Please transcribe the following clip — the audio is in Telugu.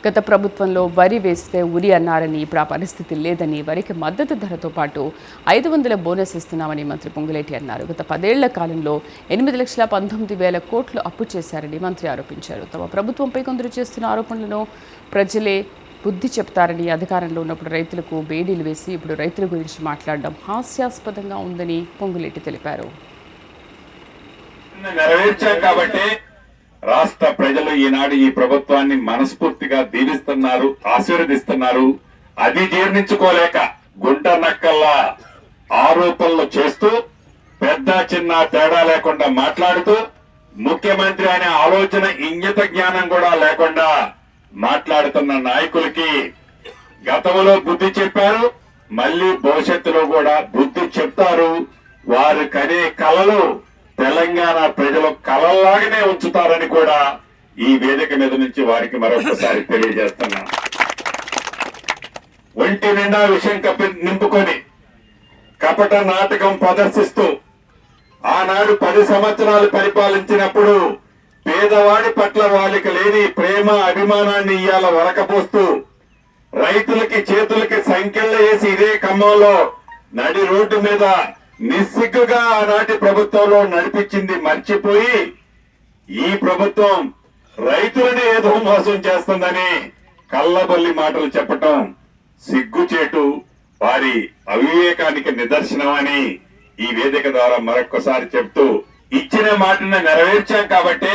గత ప్రభుత్వంలో వరి వేస్తే ఉరి అన్నారని ఇప్పుడు ఆ పరిస్థితి లేదని, వరికి మద్దతు ధరతో పాటు 500 బోనస్ ఇస్తున్నామని మంత్రి పొంగులేటి అన్నారు. గత 10 ఏళ్ల కాలంలో 8,19,000 కోట్లు అప్పు చేశారని మంత్రి ఆరోపించారు. తమ ప్రభుత్వంపై కొందరు చేస్తున్న ఆరోపణలను ప్రజలే బుద్ధి చెప్తారని, అధికారంలో ఉన్నప్పుడు రైతులకు బేడీలు వేసి ఇప్పుడు రైతుల గురించి మాట్లాడడం హాస్యాస్పదంగా ఉందని పొంగులేటి తెలిపారు. రాష్ట్ర ప్రజలు ఈనాడు ఈ ప్రభుత్వాన్ని మనస్ఫూర్తిగా దీవిస్తున్నారు, ఆశీర్వదిస్తున్నారు. అది జీర్ణించుకోలేక గుంట నక్కల్లా ఆరోపణలు చేస్తూ పెద్ద చిన్న తేడా లేకుండా మాట్లాడుతూ ముఖ్యమంత్రి అనే ఆలోచన ఇంగిత జ్ఞానం కూడా లేకుండా మాట్లాడుతున్న నాయకులకి గతంలో బుద్ధి చెప్పారు, మళ్ళీ భవిష్యత్తులో కూడా బుద్ధి చెప్తారు. వారు కనే కలలు తెలంగాణ ప్రజలు కలల్లాగానే ఉంచుతారని కూడా ఈ వేదిక మీద నుంచి వారికి మరొకసారి తెలియజేస్తున్నా. ఒంటి నిండా విషయం నింపుకొని కపట నాటకం ప్రదర్శిస్తూ ఆనాడు 10 సంవత్సరాలు పరిపాలించినప్పుడు పేదవాడి పట్ల వాళ్ళకి లేని ప్రేమ అభిమానాన్ని ఇయ్యాల వరకపోస్తూ రైతులకి చేతులకి సంఖ్యలు వేసి ఇదే ఖమ్మంలో నడి రోడ్డు మీద నిస్సిగ్గుగా ఆనాటి ప్రభుత్వంలో నడిపించింది మర్చిపోయి ఈ ప్రభుత్వం రైతులని ఏదో మోసం చేస్తుందని కళ్ళబల్లి మాటలు చెప్పటం సిగ్గుచేటు, వారి అవివేకానికి నిదర్శనం అని ఈ వేదిక ద్వారా మరొక్కసారి చెప్తూ ఇచ్చిన మాటను నెరవేర్చాం కాబట్టి